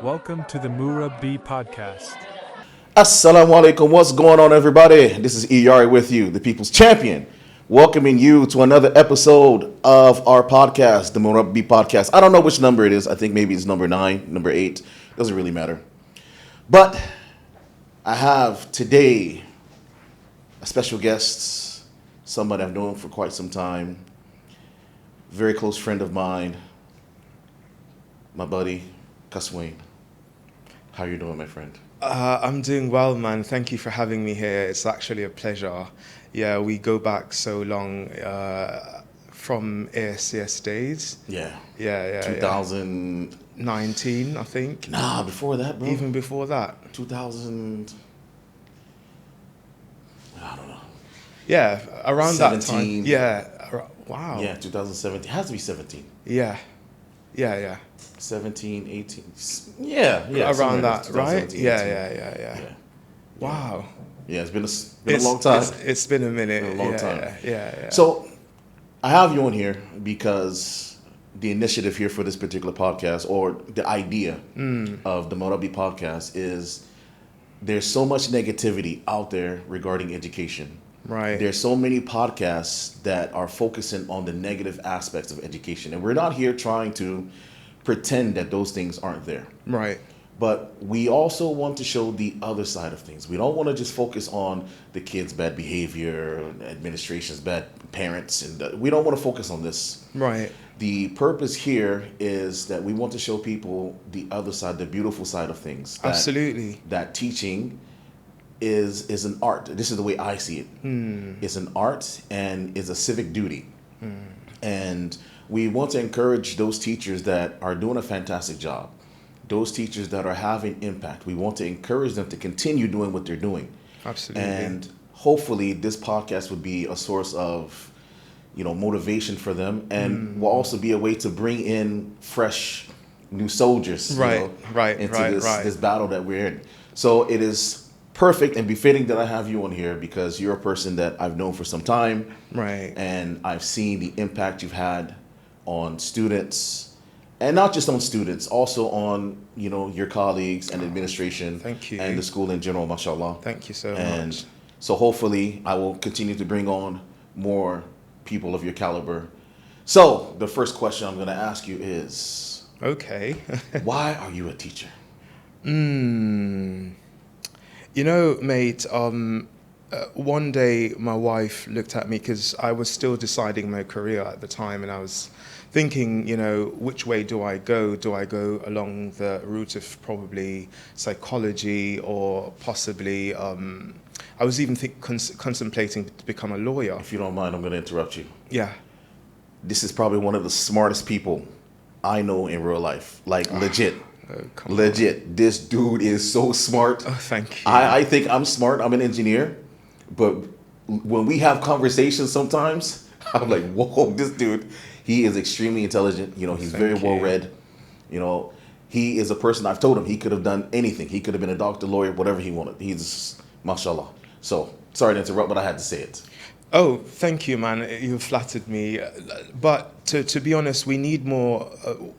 Welcome to the Murabbi podcast. Assalamu Alaikum. What's going on, everybody? This is Iyari with you, the People's Champion, welcoming you to another episode of our podcast, the Murabbi podcast. I don't know which number it is. I think maybe it's number 9, number 8. Doesn't really matter. But I have today a special guest, somebody I've known for quite some time, very close friend of mine, my buddy, Kaswayn. How you doing, my friend? I'm doing well, man. Thank you for having me here. It's actually a pleasure. Yeah, we go back so long from ASCS days. Yeah. Yeah. 2019, I think. Nah, before that, bro. Even before that. 2000. I don't know. Yeah, around 17. that time. Yeah. Wow. Yeah, 2017. It has to be 17. Yeah. 17, 18. Yeah. Around that, right? 2017, Yeah. Wow. Yeah, it's been a long time. It's been a minute. Been a long time. Yeah. So, I have you on here because the initiative here for this particular podcast, or the idea of the Murabbi podcast, is there's so much negativity out there regarding education. Right. There's so many podcasts that are focusing on the negative aspects of education. And we're not here trying to pretend that those things aren't there. Right. But we also want to show the other side of things. We don't want to just focus on the kids' bad behavior, administration's bad parents, and we don't want to focus on this. Right. The purpose here is that we want to show people the other side, the beautiful side of things. Absolutely. That teaching is an art. This is the way I see it. It's an art and is a civic duty. And we want to encourage those teachers that are doing a fantastic job, those teachers that are having impact. We want to encourage them to continue doing what they're doing. Absolutely. And hopefully this podcast would be a source of, motivation for them, and will also be a way to bring in fresh new soldiers into this battle that we're in. So it is perfect and befitting that I have you on here because you're a person that I've known for some time. Right. And I've seen the impact you've had on students, and not just on students, also on, your colleagues and administration. Thank you. And the school in general, mashallah. Thank you so And much. so hopefully I will continue to bring on more people of your caliber. So the first question I'm going to ask you is, Okay. why are you a teacher? Mate, one day my wife looked at me because I was still deciding my career at the time, and I was thinking, which way do I go? Do I go along the route of probably psychology, or possibly, I was even contemplating to become a lawyer. If you don't mind, I'm going to interrupt you. Yeah. This is probably one of the smartest people I know in real life. Like, legit. Come Legit. This dude is so smart. Oh, thank you. I think I'm smart. I'm an engineer. But when we have conversations sometimes, I'm like, whoa, this dude, he is extremely intelligent. He's very well read. He is a person, I've told him he could have done anything. He could have been a doctor, lawyer, whatever he wanted. He's, mashallah. So, sorry to interrupt, but I had to say it. Oh, thank you, man. You flattered me. But to be honest, we need more,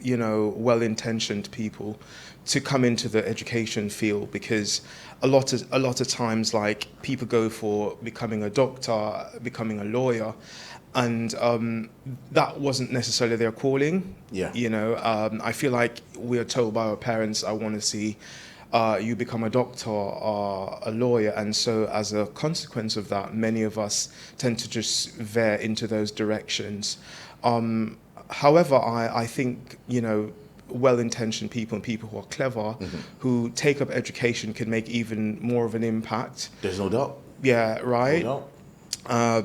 well-intentioned people to come into the education field, because a lot of times, like, people go for becoming a doctor, becoming a lawyer, and that wasn't necessarily their calling. Yeah. I feel like we are told by our parents, I want to see you become a doctor or a lawyer, and so as a consequence of that, many of us tend to just veer into those directions. However, I think, well-intentioned people and people who are clever, who take up education, can make even more of an impact. There's no doubt. Yeah, right? No doubt.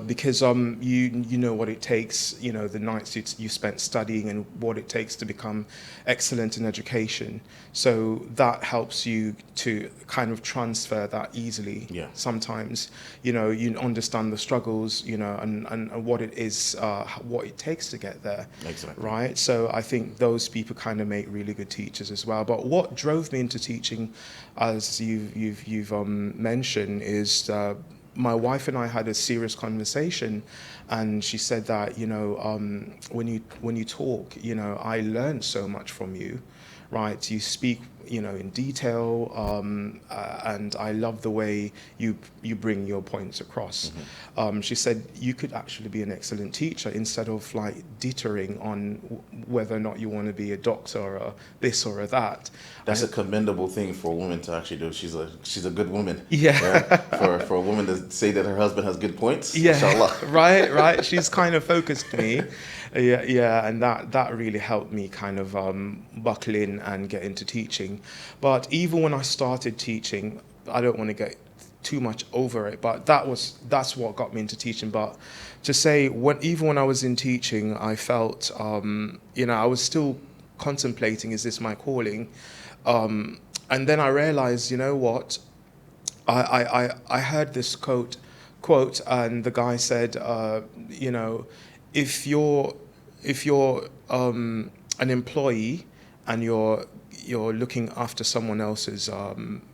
Because you know what it takes, the nights you spent studying, and what it takes to become excellent in education. So that helps you to kind of transfer that easily. Yeah. Sometimes, you understand the struggles, and what it is, what it takes to get there. Exactly. Right. So I think those people kind of make really good teachers as well. But what drove me into teaching, as you've mentioned, is my wife and I had a serious conversation, and she said that, when you talk, I learned so much from you, right? You speak, in detail, and I love the way you bring your points across. She said you could actually be an excellent teacher instead of like dithering on whether or not you want to be a doctor or a this or a that. That's a commendable thing for a woman to actually do. She's a good woman. Yeah. For a woman to say that her husband has good points. Yeah. Mashallah. Right. She's kind of focused me. Yeah, and that really helped me kind of buckle in and get into teaching. But even when I started teaching, I don't want to get too much over it, but that's what got me into teaching. But to say, even when I was in teaching, I felt, I was still contemplating, is this my calling? And then I realized, you know what? I heard this quote, and the guy said, if you're an employee and you're looking after someone else's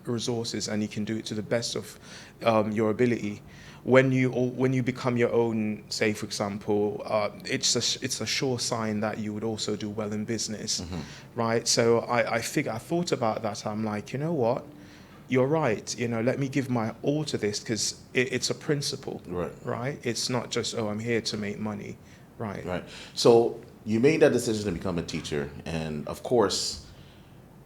resources and you can do it to the best of your ability, when you become your own, say for example, it's a sure sign that you would also do well in business, right? So I thought about that. I'm like, you know what? You're right. Let me give my all to this, because it's a principle, right? It's not just, I'm here to make money. Right. So you made that decision to become a teacher, and of course,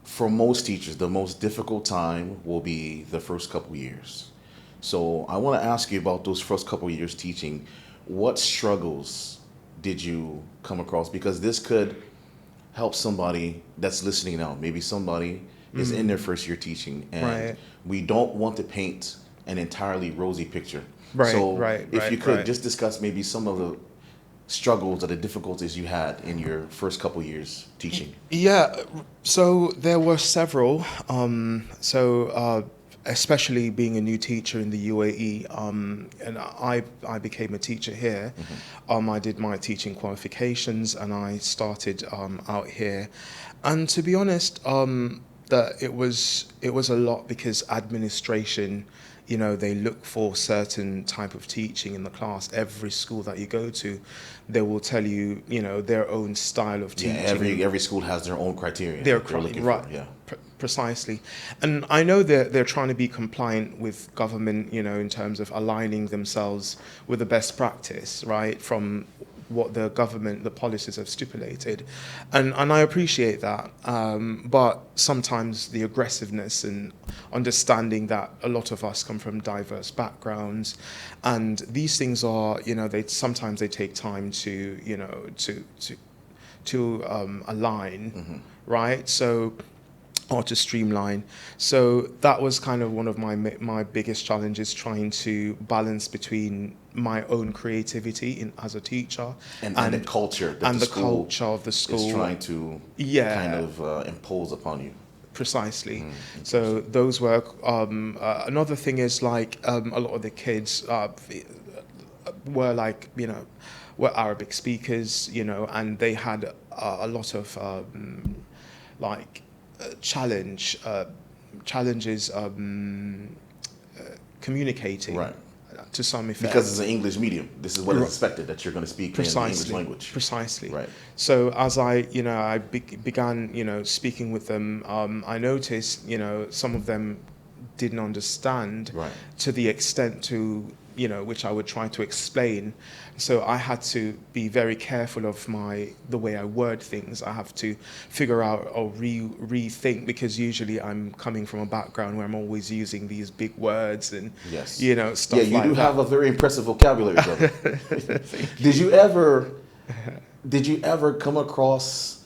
for most teachers, the most difficult time will be the first couple years. So I want to ask you about those first couple years teaching. What struggles did you come across? Because this could help somebody that's listening now. Maybe somebody is in their first year teaching, and we don't want to paint an entirely rosy picture. If you could just discuss maybe some of the struggles or the difficulties you had in your first couple years teaching. Yeah, so there were several. Especially being a new teacher in the UAE, and I became a teacher here. I did my teaching qualifications and I started out here. And to be honest, that it was a lot, because administration, they look for certain type of teaching in the class. Every school that you go to, they will tell you, their own style of teaching. Yeah, every school has their own criteria. They're looking right, for, yeah. Precisely. And I know they're trying to be compliant with government, in terms of aligning themselves with the best practice, right, from what the government, the policies have stipulated. And I appreciate that. But sometimes the aggressiveness and understanding that a lot of us come from diverse backgrounds, and these things are, sometimes they take time to align, right? So, or to streamline. So that was kind of one of my biggest challenges, trying to balance between my own creativity as a teacher and the culture that and the culture of the school is trying to kind of impose upon you. Precisely. So those were another thing is like a lot of the kids were like were Arabic speakers, and they had a lot of challenges communicating to some effect. Because it's an English medium. This is what is expected, that you're going to speak in the English language. Precisely. Right. So as I began, speaking with them, I noticed, some of them didn't understand to the extent to, which I would try to explain. So I had to be very careful of the way I word things. I have to figure out or rethink, because usually I'm coming from a background where I'm always using these big words and stuff like that. Yeah, you do have a very impressive vocabulary, brother. Did you ever come across,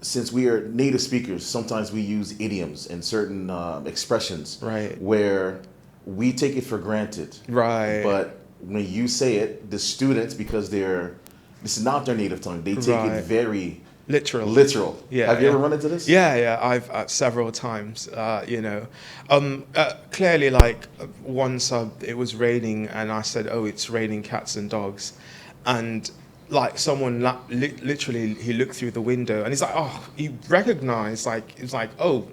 since we are native speakers, sometimes we use idioms and certain expressions where we take it for granted. But when you say it, the students, because this is not their native tongue, they take it very literal. Yeah. Have you ever run into this? Yeah. I've several times. Clearly, like once it was raining, and I said, "Oh, it's raining cats and dogs," and like someone literally, he looked through the window and he's like, "Oh," he recognized, like it's like, "Oh,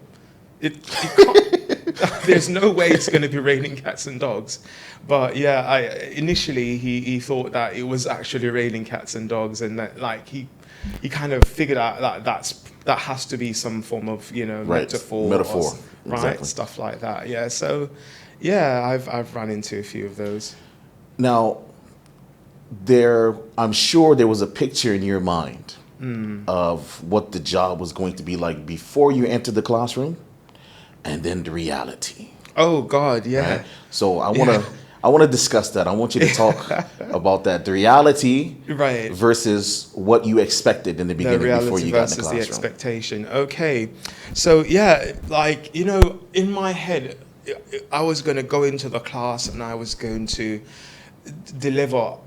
it can't." There's no way it's going to be raining cats and dogs. But yeah, initially he thought that it was actually raining cats and dogs, and that like he kind of figured out that has to be some form of metaphor, right? Exactly. Stuff like that. Yeah. So yeah, I've run into a few of those. Now, I'm sure there was a picture in your mind of what the job was going to be like before you entered the classroom, and then the reality. Oh God, yeah. Right? So I want to discuss that. I want you to talk about that, the reality Right. versus what you expected in the beginning before you got in the versus classroom. the expectation. Okay, so yeah, like in my head, I was going to go into the class and I was going to deliver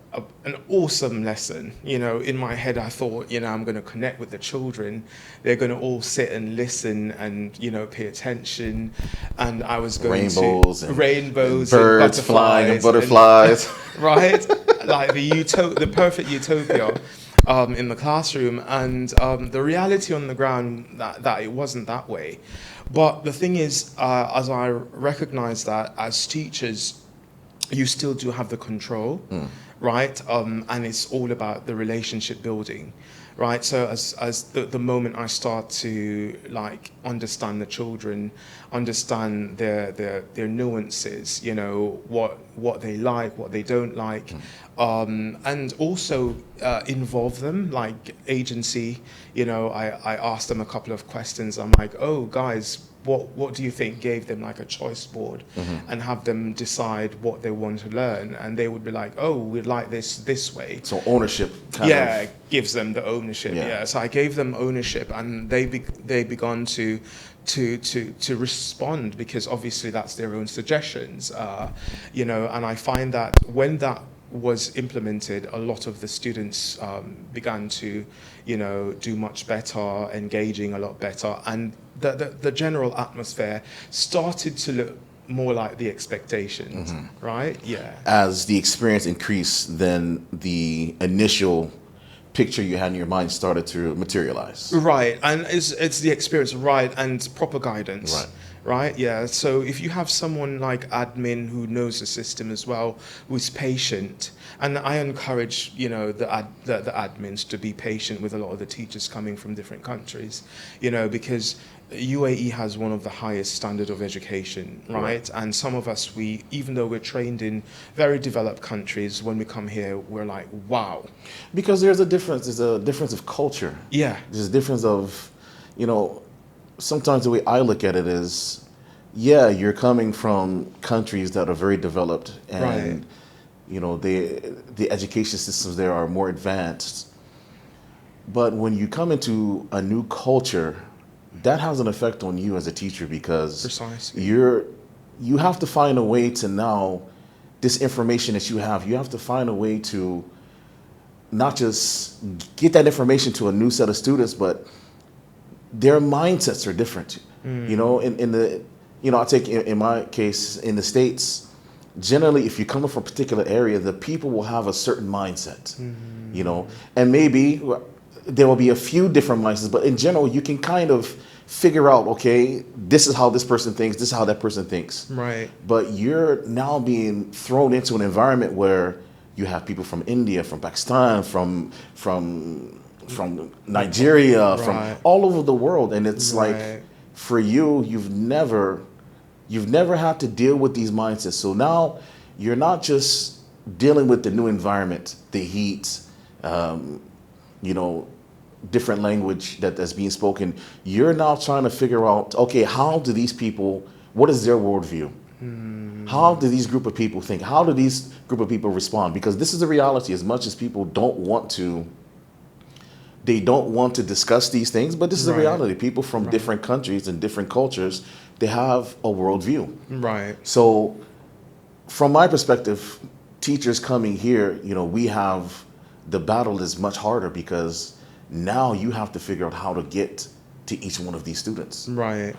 an awesome lesson. In my head, I thought, I'm going to connect with the children. They're going to all sit and listen and, pay attention. And I was going rainbows, birds and flying and butterflies. Right? Like the perfect utopia in the classroom. And the reality on the ground, that it wasn't that way. But the thing is, as I recognize that as teachers, you still do have the control, right? And it's all about the relationship building, right? So as the moment I start to like understand the children, understand their nuances, what they like, what they don't like, and also involve them, like agency. I asked them a couple of questions. I'm like, oh guys, what do you think? Gave them like a choice board and have them decide what they want to learn, and they would be like, oh, we'd like this way. So ownership gives them the ownership. Yeah. So I gave them ownership, and they began to respond, because obviously that's their own suggestions, and I find that when that was implemented, a lot of the students began to, do much better, engaging a lot better, and the general atmosphere started to look more like the expectations, right? Yeah. As the experience increased, then the initial picture you had in your mind started to materialize. Right, and it's the experience, right, and proper guidance. Right. Yeah. So if you have someone like admin who knows the system as well, who's patient, and I encourage the admins to be patient with a lot of the teachers coming from different countries, because UAE has one of the highest standard of education, right? And some of us, even though we're trained in very developed countries, when we come here, we're like, wow. Because there's a difference. There's a difference of culture. Yeah. There's a difference of, sometimes the way I look at it is, you're coming from countries that are very developed, and the education systems there are more advanced. But when you come into a new culture, that has an effect on you as a teacher, because Precisely. you have to find a way to now, this information that you have to find a way to not just get that information to a new set of students, but their mindsets are different. I take in my case in the States, generally if you come from a particular area, the people will have a certain mindset, and maybe there will be a few different mindsets, but in general you can kind of figure out, okay, this is how this person thinks, this is how that person thinks. Right. But you're now being thrown into an environment where you have people from India, from Pakistan, from Nigeria, from all over the world, and it's like, for you've never had to deal with these mindsets. So now you're not just dealing with the new environment, the heat, different language that's being spoken. You're now trying to figure out, okay, how do these people, what is their worldview? How do these group of people think? How do these group of people respond? Because this is the reality. As much as people don't want to discuss these things, but this is the reality. People from different countries and different cultures, they have a worldview. Right. So from my perspective, teachers coming here, the battle is much harder, because now you have to figure out how to get to each one of these students. Right.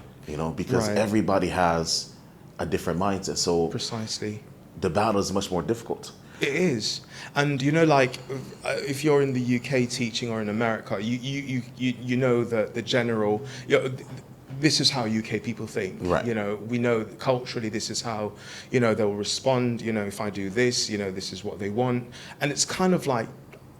Because everybody has a different mindset. So Precisely. The battle is much more difficult. It is. And if you're in the UK teaching or in America, you know that the general, this is how UK people think. Right. You know, we know culturally this is how, you know, they'll respond. You know, if I do this, you know, this is what they want. And it's kind of like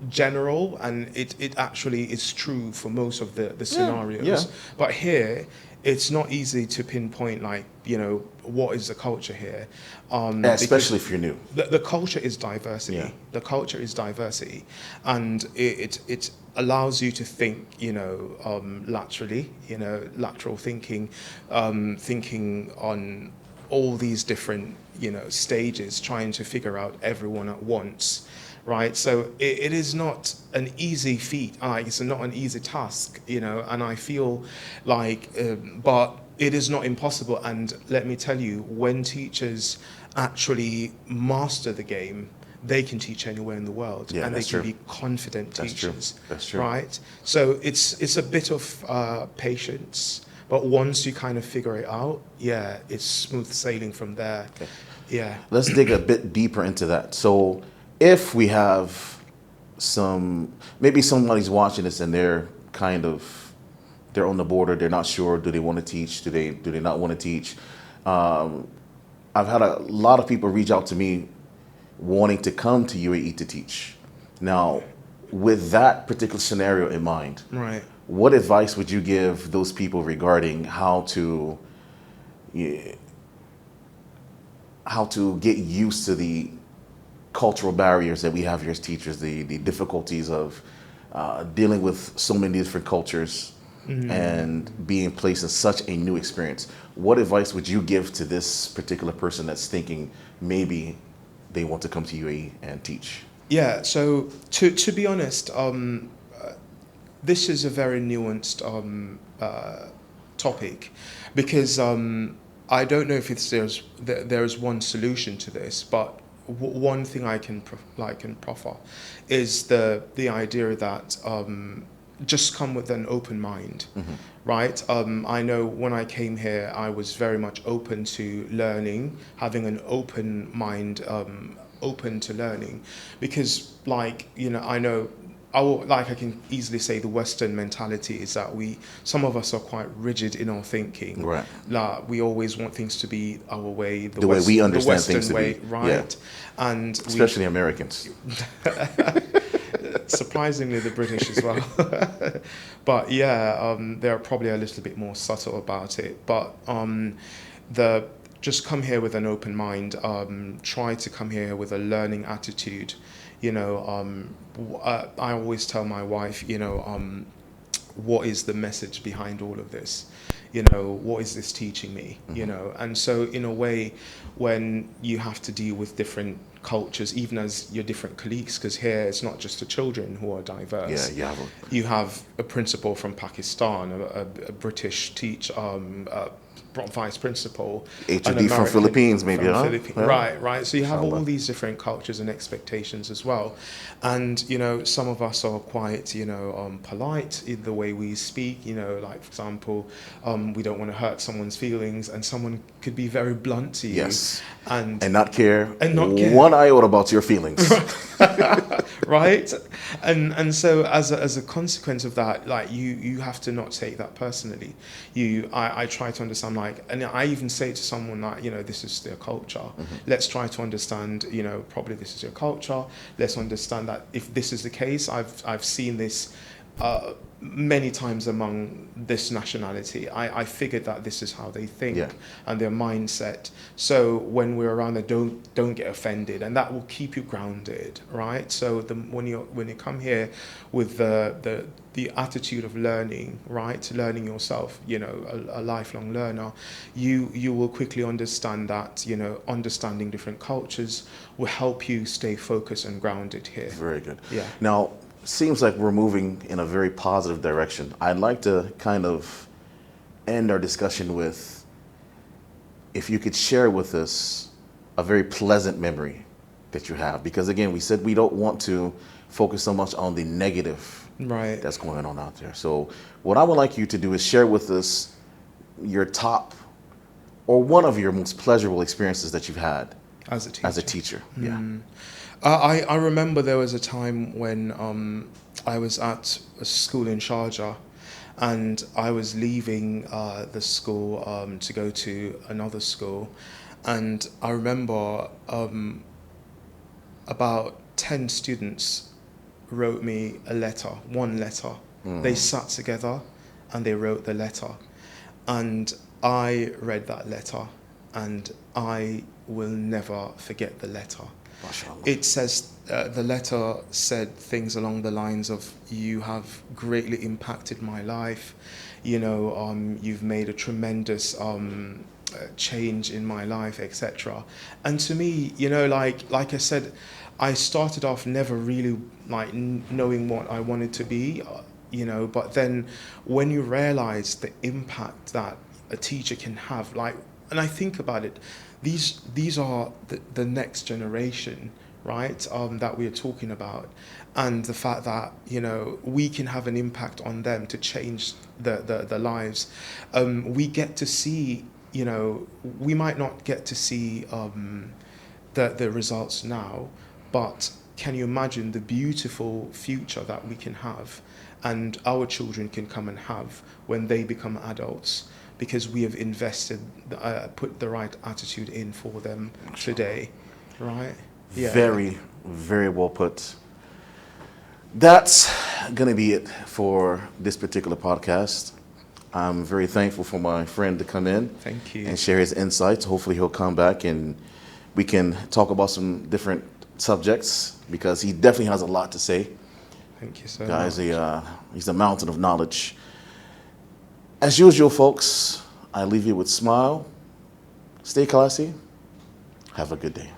general, and it actually is true for most of the scenarios. yeah. But here, it's not easy to pinpoint, like, you know, what is the culture here. Especially if you're new. The culture is diversity. Yeah. The culture is diversity, and it allows you to think, you know, laterally, you know, lateral thinking, thinking on all these different, you know, stages, trying to figure out everyone at once, right? So it is not an easy feat. It's not an easy task, you know, and I feel like, but it is not impossible. And let me tell you, when teachers actually master the game, they can teach anywhere in the world, Yeah, and they that's can true. be confident That's true. teachers. That's true. Right? So it's a bit of patience, but once you kind of figure it out, yeah, it's smooth sailing from there. Okay. Yeah. Let's dig a bit deeper into that. So if we have maybe somebody's watching this and they're on the border, they're not sure, do they want to teach, do they not want to teach? I've had a lot of people reach out to me wanting to come to UAE to teach. Now, with that particular scenario in mind, Right. what advice would you give those people regarding how to get used to the cultural barriers that we have here as teachers, the difficulties of dealing with so many different cultures and being placed in such a new experience? What advice would you give to this particular person that's thinking maybe they want to come to UAE and teach? Yeah, so to be honest, this is a very nuanced topic, because I don't know if there's one solution to this, but one thing I can proffer is the idea that just come with an open mind, right? I know when I came here, I was very much open to learning, having an open mind, open to learning, because, like, you know, I know I can easily say the Western mentality is that some of us are quite rigid in our thinking. Right. Like, we always want things to be our way, The way we understand the Western things to way, be. right? Yeah. And Especially Americans. surprisingly the British as well. But yeah, they're probably a little bit more subtle about it. But just come here with an open mind. Try to come here with a learning attitude. You know, I always tell my wife, you know, what is the message behind all of this? You know, what is this teaching me? You know, and so in a way, when you have to deal with different cultures, even as your different colleagues, because here it's not just the children who are diverse. Yeah, You have a principal from Pakistan, a British teacher, vice principal, HOD from Philippines, maybe, huh? Yeah. Right. So you have all Inshallah. these different cultures and expectations as well. And, you know, some of us are quite, you know, polite in the way we speak, you know, like, for example, we don't want to hurt someone's feelings, and someone could be very blunt to you. Yes. And not care one iota about your feelings. right? And so as a consequence of that, like, you have to not take that personally. I try to understand, like, and I even say to someone, like, you know, this is their culture. Let's try to understand, you know, probably this is your culture. Let's understand that if this is the case, I've seen this many times among this nationality. I figured that this is how they think and their mindset. So when we're around them, don't get offended, and that will keep you grounded, right? So when you come here with the attitude of learning, right, learning yourself, you know, a lifelong learner, you will quickly understand that, you know, understanding different cultures will help you stay focused and grounded here. Very good. Yeah. Now, seems like we're moving in a very positive direction. I'd like to kind of end our discussion with, if you could share with us a very pleasant memory that you have, because again, we said we don't want to focus so much on the negative that's going on out there. So what I would like you to do is share with us your top, or one of your most pleasurable experiences that you've had as a teacher. Yeah. I remember there was a time when I was at a school in Sharjah, And I was leaving the school to go to another school. And I remember about 10 students wrote me a letter, one letter. They sat together and they wrote the letter. And I read that letter, and I will never forget the letter. MashaAllah. It says, the letter said things along the lines of, you have greatly impacted my life. You know, you've made a tremendous change in my life, etc. And to me, you know, like I said, I started off never really like knowing what I wanted to be, you know, but then when you realize the impact that a teacher can have, like, and I think about it, these are the next generation, right, that we are talking about, and the fact that, you know, we can have an impact on them to change the lives. We get to see, you know, we might not get to see the results now, but can you imagine the beautiful future that we can have and our children can come and have when they become adults, because we have invested, put the right attitude in for them today, right? Yeah. Very, very well put. That's going to be it for this particular podcast. I'm very thankful for my friend to come in. Thank you. And share his insights. Hopefully he'll come back and we can talk about some different subjects, because he definitely has a lot to say. Thank you so Guys, much. he's a mountain of knowledge. As usual, folks, I leave you with smile. Stay classy. Have a good day.